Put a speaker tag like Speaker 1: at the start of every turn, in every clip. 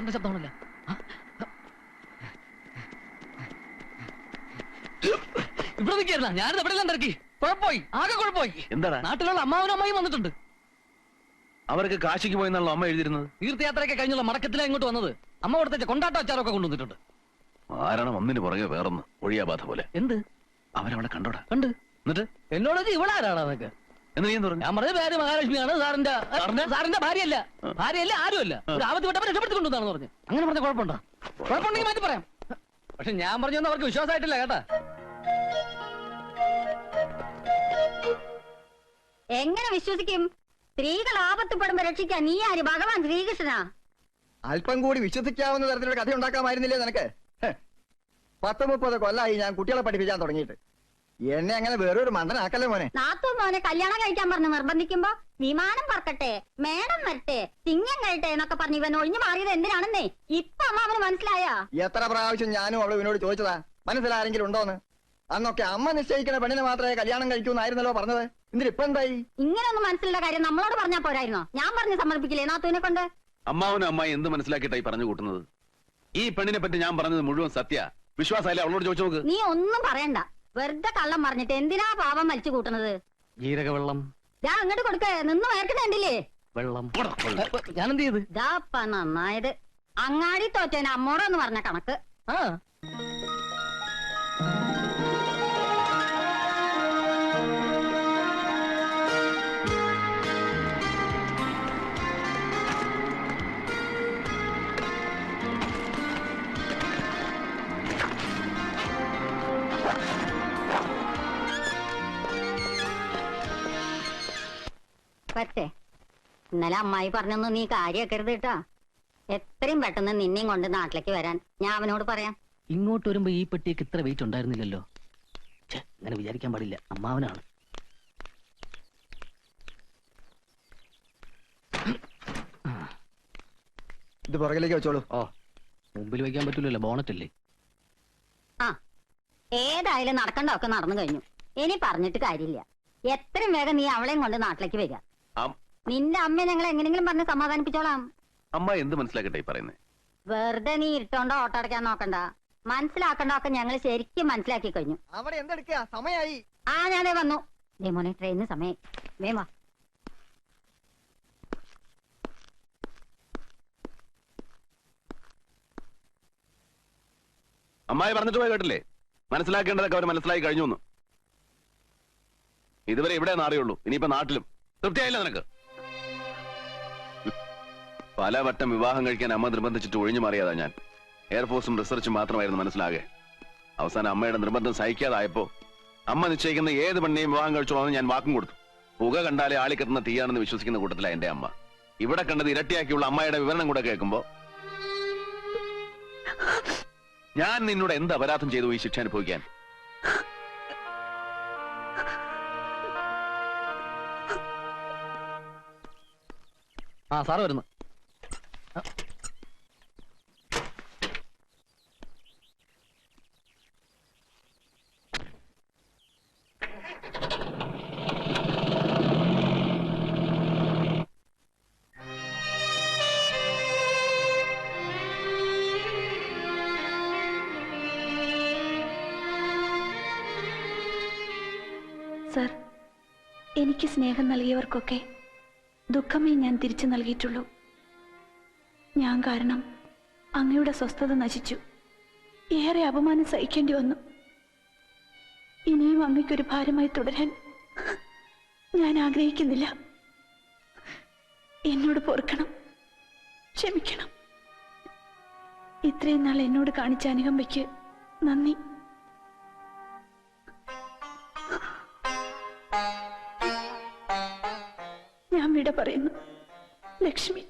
Speaker 1: സാറിന്റെ ശബ്ദമാണല്ലോ. ഇവിടെ നിൽക്കായിരുന്ന ഞാനിത് എവിടെ എല്ലാം തിരക്കി. കുഴപ്പമായി, ആകെ കുഴപ്പമായി.
Speaker 2: എന്താ
Speaker 1: നാട്ടിലുള്ള അമ്മാവനും അമ്മായും വന്നിട്ടുണ്ട്.
Speaker 2: അവർക്ക് കാശിക്ക് പോയെന്നാണല്ലോ അമ്മ എഴുതിയിരുന്നത്.
Speaker 1: തീർത്ഥയാത്രയൊക്കെ കഴിഞ്ഞുള്ള മടക്കത്തിലാ ഇങ്ങോട്ട് വന്നത്. അമ്മ കൊടുത്ത കൊണ്ടാട്ട അച്ചാറൊക്കെ കൊണ്ടുവന്നിട്ടുണ്ട്.
Speaker 2: ആരാണ് ഒന്നിന് പുറകെ വേറൊന്ന് ഒഴിയാബാധ പോലെ.
Speaker 1: എന്ത്
Speaker 2: അവരവിടെ കണ്ടോടാ?
Speaker 1: കണ്ട്.
Speaker 2: എന്നിട്ട്
Speaker 1: എന്നോട് ഇവളാരാണ് അതൊക്കെ?
Speaker 2: ഞാൻ
Speaker 1: പറഞ്ഞത് പേര് മഹാലക്ഷ്മിയാണ്. സാറിന്റെ ഭാര്യയല്ല, ആരുമല്ല. ഒരു ആപത്ത് പെട്ടപ്പോൾ രക്ഷപ്പെടുത്തിക്കൊണ്ടെന്നാണ് പറഞ്ഞു. അങ്ങനെ പറഞ്ഞ കുഴപ്പമുണ്ടോ? കുഴപ്പമുണ്ടെങ്കിൽ മാറ്റി പറയാം. പക്ഷെ ഞാൻ പറഞ്ഞൊന്നും അവർക്ക് വിശ്വാസമായിട്ടില്ല കേട്ടാ.
Speaker 3: എങ്ങനെ വിശ്വസിക്കും? സ്ത്രീകൾ ആപത്തുപ്പെടുമ്പോ രക്ഷിക്കാൻ നീ ആര്? ഭഗവാൻ ശ്രീകൃഷ്ണനാ?
Speaker 4: അല്പം കൂടി വിശ്വസിക്കാവുന്ന തരത്തിലുള്ള കഥ ഉണ്ടാക്കാമായിരുന്നില്ലേ നിനക്ക്? 10-30 കൊല്ലായി ഞാൻ കുട്ടികളെ പഠിപ്പിക്കാൻ തുടങ്ങിയിട്ട്. എന്നെ അങ്ങനെ വേറൊരു മണ്ടനാക്കല്ലേ മോനെ.
Speaker 3: നാത്തു മോനെ കല്യാണം കഴിക്കാൻ പറഞ്ഞ് നിർബന്ധിക്കുമ്പോ വിമാനം പറക്കട്ടെ, മേടം വരട്ടെ, ചിങ്ങം കഴിട്ടെ എന്നൊക്കെ പറഞ്ഞ് ഇവൻ ഒഴിഞ്ഞു മാറിയത് എന്തിനാണെന്നേ ഇപ്പൊ അമ്മ അവന് മനസ്സിലായ?
Speaker 4: എത്ര പ്രാവശ്യം ഞാനും അവള് ഇവനോട് ചോദിച്ചതാ മനസ്സിലാരെങ്കിലും ഉണ്ടോന്ന്. അന്നൊക്കെ അമ്മ നിശ്ചയിക്കുന്ന പെണ്ണിനെ മാത്രമേ കല്യാണം കഴിക്കൂന്നായിരുന്നല്ലോ പറഞ്ഞത്. എന്നിട്ടിപ്പൊ എന്തായി?
Speaker 3: ഇങ്ങനെയൊന്നും മനസ്സിലുള്ള കാര്യം നമ്മളോട് പറഞ്ഞാ പോരായിരുന്നോ? ഞാൻ പറഞ്ഞ് സമ്മർപ്പിക്കില്ലേ നാത്തുവിനെ കൊണ്ട്?
Speaker 2: അമ്മാവനും അമ്മായി എന്ത് മനസ്സിലാക്കിയിട്ടായി പറഞ്ഞു കൂട്ടുന്നത്? ഈ പെണ്ണിനെ പറ്റി ഞാൻ പറഞ്ഞത് മുഴുവൻ സത്യ. വിശ്വാസമല്ലേ? അവളോട് ചോദിച്ചു നോക്ക്.
Speaker 3: നീ ഒന്നും പറയണ്ട. വെറുതെ കള്ളം പറഞ്ഞിട്ട് എന്തിനാ പാവം വലിച്ചു കൂട്ടുന്നത്?
Speaker 1: ജീരകവെള്ളം
Speaker 3: ഞാൻ അങ്ങോട്ട് കൊടുക്ക. നിന്ന് വയർക്കുന്നുണ്ടില്ലേ
Speaker 1: വെള്ളം. ഞാൻ എന്ത് ചെയ്ത്?
Speaker 3: ഇതാപ്പ നന്നായത്. അങ്ങാടി തോറ്റേനെ അമ്മോടെന്ന് പറഞ്ഞ കണക്ക്.
Speaker 1: ആ
Speaker 3: പറ്റേ ഇന്നലെ അമ്മായി പറഞ്ഞൊന്നും നീ കാര്യാക്കരുത് കേട്ടാ. എത്രയും പെട്ടെന്ന് നിന്നെയും കൊണ്ട് നാട്ടിലേക്ക് വരാൻ ഞാൻ അവനോട് പറയാം.
Speaker 1: ഇങ്ങോട്ട് വരുമ്പോ ഈ പെട്ടിക്ക് ഇത്ര വെയിറ്റ് ഉണ്ടായിരുന്നില്ലല്ലോ. അങ്ങനെ വിചാരിക്കാൻ പാടില്ല. അമ്മാവനാണ്.
Speaker 4: ഇത് പുറകിലേക്ക് വെച്ചോളൂ.
Speaker 1: ഓ, മുമ്പിൽ വെക്കാൻ പറ്റൂലല്ലോ, ബോണറ്റല്ലേ.
Speaker 3: ആ ഏതായാലും നടക്കണ്ടൊക്കെ നടന്നു കഴിഞ്ഞു. ഇനി പറഞ്ഞിട്ട് കാര്യമില്ല. എത്രയും വേഗം നീ അവളെയും കൊണ്ട് നാട്ടിലേക്ക് വരിക. നിന്റെ അമ്മ ഞങ്ങൾ എങ്ങനെങ്കിലും പറഞ്ഞ് സമാധാനിപ്പിച്ചോളാം.
Speaker 2: അമ്മ എന്ത് മനസ്സിലാക്കട്ടെ പറയുന്നേ?
Speaker 3: വെറുതെ നീ ഇരുട്ടോണ്ടോ ഓട്ടടയ്ക്കാൻ നോക്കണ്ട. മനസ്സിലാക്കണ്ട ഒക്കെ ഞങ്ങൾ ശരിക്കും മനസ്സിലാക്കി കഴിഞ്ഞു.
Speaker 4: അവിടെ എന്തെടുക്കുക? സമയായി.
Speaker 3: ആ ഞാനേ വന്നു. ദേ മോനെ ട്രെയിനിന് സമയം. വേവാ.
Speaker 2: അമ്മായി പറഞ്ഞിട്ട് പോയി കേട്ടില്ലേ? മനസ്സിലാക്കേണ്ടതൊക്കെ അവർ മനസ്സിലാക്കി കഴിഞ്ഞു. ഇതുവരെ ഇവിടെ അറിയുള്ളൂ, ഇനിയിപ്പോ നാട്ടിലും. തൃപ്തിയായില്ല നിനക്ക്? പലവട്ടം വിവാഹം കഴിക്കാൻ അമ്മ നിർബന്ധിച്ചിട്ട് ഒഴിഞ്ഞു മാറിയതാ ഞാൻ. എയർഫോഴ്സും റിസർച്ചും മാത്രമായിരുന്നു മനസ്സിലാകെ. അവസാനം അമ്മയുടെ നിർബന്ധം സഹിക്കാതായപ്പോ അമ്മ നിശ്ചയിക്കുന്ന ഏത് പെണ്ണിനെയും വിവാഹം കഴിച്ചോളാന്ന് ഞാൻ വാക്കും കൊടുത്തു. പുക കണ്ടാലേ ആളിക്കത്തുന്ന തീയാണെന്ന് വിശ്വസിക്കുന്ന കൂട്ടത്തില എന്റെ അമ്മ. ഇവിടെ കണ്ടത് ഇരട്ടിയാക്കിയുള്ള അമ്മയുടെ വിവരണം കൂടെ കേൾക്കുമ്പോ ഞാൻ നിന്നോട് എന്ത് അപരാധം ചെയ്തു ഈ ശിക്ഷ അനുഭവിക്കാൻ?
Speaker 1: ആ സാറ് വരുന്നു.
Speaker 5: സർ, എനിക്ക് സ്നേഹം നൽകിയവർക്കൊക്കെ ദുഃഖമേ ഞാൻ തിരിച്ചു നൽകിയിട്ടുള്ളൂ. ഞാൻ കാരണം അങ്ങയുടെ സ്വസ്ഥത നശിച്ചു. ഏറെ അപമാനം സഹിക്കേണ്ടി വന്നു. ഇനിയും അങ്ങയ്ക്കൊരു ഭാരമായി തുടരാൻ ഞാൻ ആഗ്രഹിക്കുന്നില്ല. എന്നോട് പൊറുക്കണം, ക്ഷമിക്കണം. ഇത്രയും നാൾ എന്നോട് കാണിച്ച അനുകമ്പയ്ക്ക് നന്ദി. ഞാൻ വിട പറയുന്നു. ലക്ഷ്മി.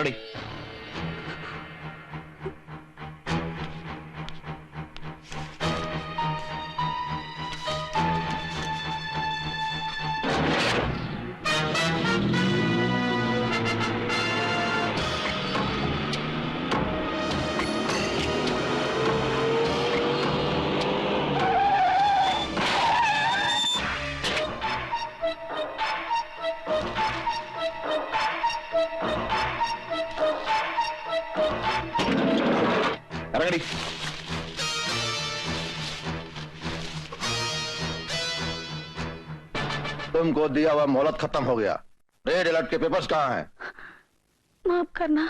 Speaker 6: ഇറങ്ങടി. ഇറങ്ങടി.
Speaker 7: तुमको दिया हुआ मोहलत खत्म हो गया। रेड अलर्ट के पेपर्स कहाँ हैं?
Speaker 5: माफ करना,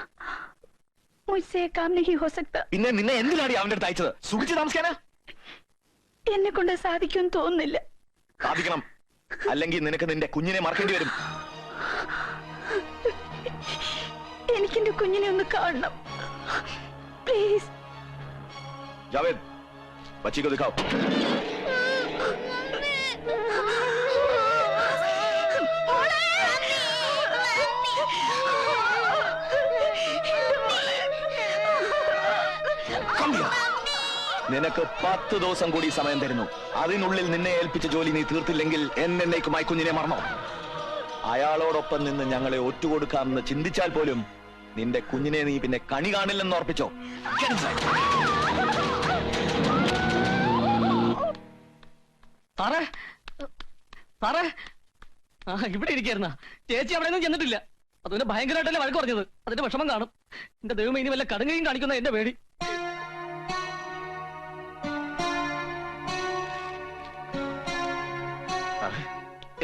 Speaker 5: मुझसे ये काम नहीं हो सकता.
Speaker 6: പിന്നെ നിന്നെ എന്തിനാടി അവന്റെ അടുത്ത് അയച്ചത്? സുഖിച്ച് താമസിക്കാനാ?
Speaker 5: എന്നെ കൊണ്ട് സാധിക്കുമെന്ന് തോന്നുന്നില്ല.
Speaker 6: സാധിക്കണം, അല്ലെങ്കിൽ നിനക്ക് നിന്റെ കുഞ്ഞിനെ മറക്കേണ്ടി വരും.
Speaker 5: എനിക്കെന്റെ കുഞ്ഞിനെ ഒന്ന് കാണണം, പ്ലീസ്.
Speaker 6: जावेद, बच्ची को दिखाओ. നിനക്ക് 10 ദിവസം കൂടി സമയം തരുന്നു. അതിനുള്ളിൽ നിന്നെ ഏൽപ്പിച്ച ജോലി നീ തീർത്തില്ലെങ്കിൽ എന്നേക്കുമായി കുഞ്ഞിനെ മറന്നോ. അയാളോടൊപ്പം നിന്ന് ഞങ്ങളെ ഒറ്റുകൊടുക്കാമെന്ന് ചിന്തിച്ചാൽ പോലും നിന്റെ കുഞ്ഞിനെ നീ പിന്നെ കണി കാണില്ലെന്ന് ഓർപ്പിച്ചോ.
Speaker 1: സാറേ, സാറേ, ആ ഇവിടെ ഇരിക്കായിരുന്ന ചേച്ചി അവിടെ ഒന്നും ചെന്നിട്ടില്ല. അതുപോലെ ഭയങ്കരമായിട്ടല്ലേ വഴക്ക് പറഞ്ഞത്. അതിന്റെ വിഷമം കാണും. എന്റെ ദൈവം ഇനി വല്ല കടുങ്ങയും കാണിക്കുന്ന എന്റെ പേടി.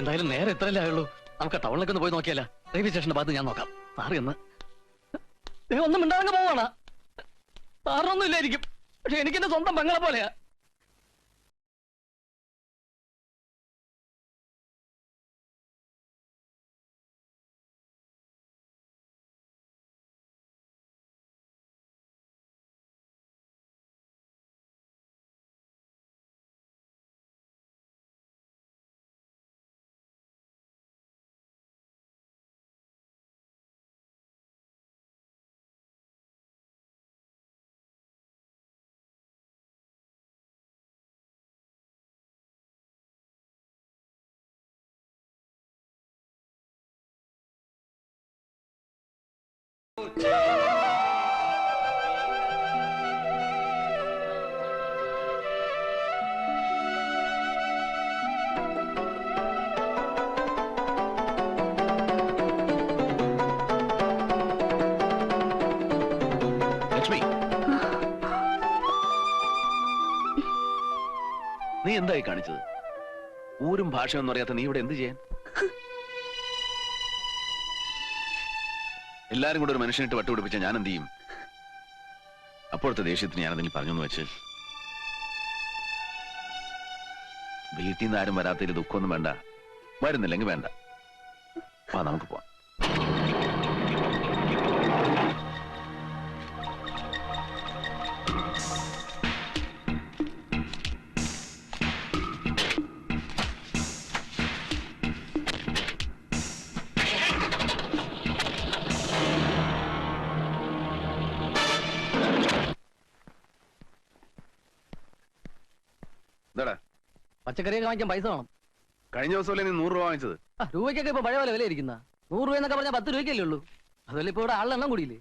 Speaker 1: എന്തായാലും നേരെ എത്രയല്ലേ ആയുള്ളൂ. നമുക്ക് ടൗണിലേക്ക് ഒന്ന് പോയി നോക്കിയാലോ. റെയിൽവേ സ്റ്റേഷന്റെ ഭാഗത്ത് ഞാൻ നോക്കാം. സാറി എന്ന് ഒന്നും മിണ്ടാതെ പോവാണ്. സാറിനൊന്നും ഇല്ലായിരിക്കും, പക്ഷെ എനിക്കെന്റെ സ്വന്തം പെങ്ങളെ പോലെയാ.
Speaker 2: ലക്ഷ്മി, നീ എന്തായി കാണിച്ചത്? ഊരും ഭാഷയൊന്നും അറിയാത്ത നീ ഇവിടെ എന്ത് ചെയ്യാൻ? എല്ലാരും കൂടെ ഒരു മനുഷ്യനിട്ട് വട്ടുപിടിപ്പിച്ച ഞാൻ എന്ത് ചെയ്യും? അപ്പോഴത്തെ ദേഷ്യത്തിന് ഞാൻ എന്തെങ്കിലും പറഞ്ഞെന്ന് വെച്ച് വീട്ടിൽ നിന്ന് ആരും വരാത്തതിൽ ദുഃഖമൊന്നും വേണ്ട. വരുന്നില്ലെങ്കിൽ വേണ്ട. വാ, നമുക്ക് പോവാം.
Speaker 1: പച്ചക്കറിയൊക്കെ വാങ്ങിക്കാൻ പൈസ വേണം.
Speaker 2: കഴിഞ്ഞ ദിവസമല്ലേ നീ 100 രൂപ വാങ്ങിച്ചത്?
Speaker 1: രൂപയ്ക്കൊക്കെ ഇപ്പൊ പഴയ പോലെ വില ഇരിക്കുന്ന. 100 രൂപ എന്നൊക്കെ പറഞ്ഞാൽ 10 രൂപയ്ക്കല്ലേ ഉള്ളൂ. അതല്ല ഇപ്പൊ ഇവിടെ ആളുടെ എണ്ണം കൂടിയില്ലേ.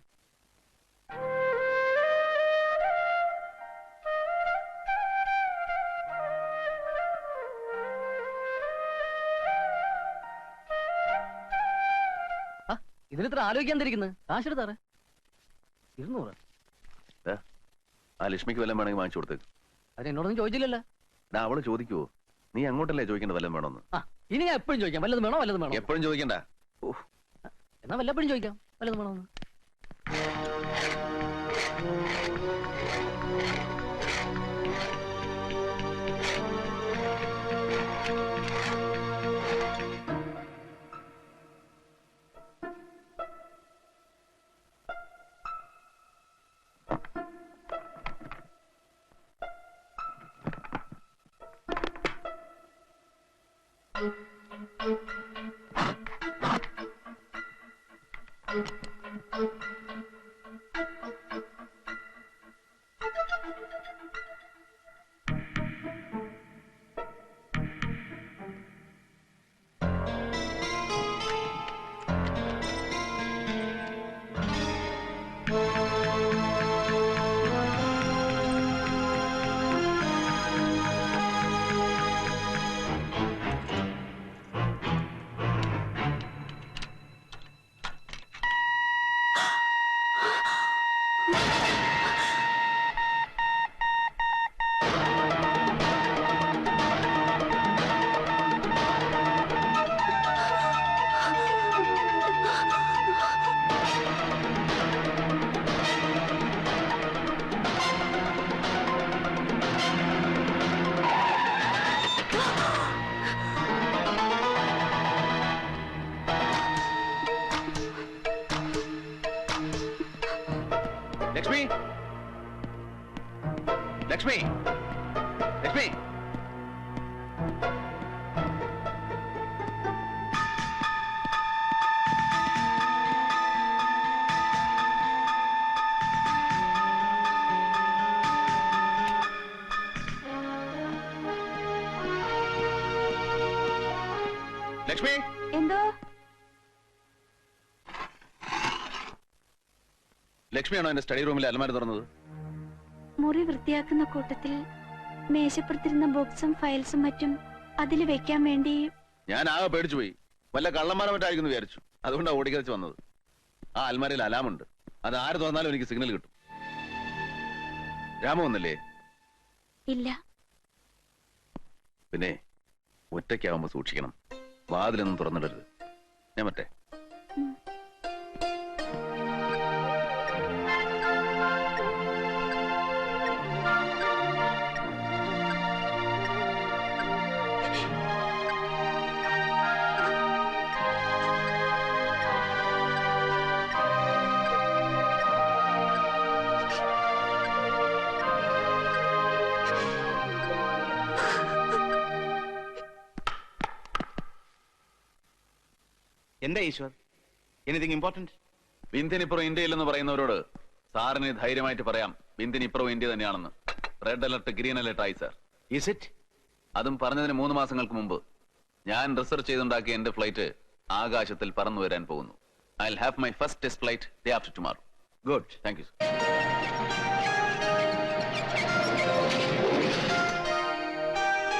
Speaker 1: ഇതിലിത്ര ആലോചിക്കാൻ തിരിക്കുന്നത്. കാശെടുത്താറേ 200.
Speaker 2: ആ ലക്ഷ്മിക്ക് വല്ലതും വേണമെങ്കിൽ വാങ്ങിച്ചു കൊടുത്തേക്ക്.
Speaker 1: അത് എന്നോടൊന്നും ചോദിച്ചില്ലല്ലോ.
Speaker 2: അവള് ചോദിക്കുവോ? നീ അങ്ങോട്ടല്ലേ ചോദിക്കേണ്ട വല്ലതും വേണമെന്ന്.
Speaker 1: ഇനി ഞാൻ എപ്പോഴും ചോദിക്കാം വല്ലതും വേണോ വല്ലതും വേണോ.
Speaker 2: എപ്പോഴും ചോദിക്കണ്ട.
Speaker 1: എന്നാ വല്ലപ്പോഴും ചോദിക്കാം വല്ലതും വേണോന്ന്.
Speaker 2: ലക്ഷ്മി ലക്ഷ്മി ലക്ഷ്മി ലക്ഷ്മി
Speaker 5: എന്തോ
Speaker 2: ലക്ഷ്മിയാണോ എന്റെ സ്റ്റഡി റൂമിലെ അലമാര തുറന്നത്?
Speaker 5: മുറി വൃത്തിയാക്കുന്ന കൂട്ടത്തിൽ മേശപ്പുറത്തിരുന്ന ബുക്സും ഫയൽസും മറ്റും അതിൽ വെക്കാൻ വേണ്ടി
Speaker 2: ഞാൻ ആകെ പേടിച്ചു പോയി. വല്ല കള്ളന്മാരെ മറ്റായിരിക്കുന്നു വിചാരിച്ചു. അതുകൊണ്ടാണ് ഓടിക്കരച്ച് വന്നത്. ആ അൽമാരയിൽ അലാമുണ്ട്. അത് ആര് തുറന്നാലും എനിക്ക് സിഗ്നൽ കിട്ടും. രാമ വന്നില്ലേ?
Speaker 5: ഇല്ല.
Speaker 2: പിന്നെ ഒറ്റയ്ക്കാവുമ്പോ സൂക്ഷിക്കണം. വാതിലൊന്നും തുറന്നിടരുത്. ഞാൻ മറ്റേ
Speaker 8: എന്താ ഈശ്വർ, എനിത്തിങ് ഇമ്പോർട്ടന്റ്?
Speaker 2: ബിന്ദിനിപ്പുറം ഇന്ത്യയിലെന്ന് പറയുന്നവരോട് സാറിന് ധൈര്യമായിട്ട് പറയാം, ബിന്ദിനിപ്പുറം ഇന്ത്യ തന്നെയാണെന്ന്. റെഡ് അലർട്ട്, ഗ്രീൻ അലർട്ട് ആയി സാർ.
Speaker 8: Is it?
Speaker 2: അതും പറഞ്ഞതിന് 3 മാസങ്ങൾക്ക് മുമ്പ് ഞാൻ റിസർച്ച് ചെയ്തുണ്ടാക്കിയ എന്റെ ഫ്ലൈറ്റ് ആകാശത്തിൽ പറന്നു വരാൻ പോകുന്നു. I will have my first test flight day after tomorrow.
Speaker 8: Good.
Speaker 2: Thank you.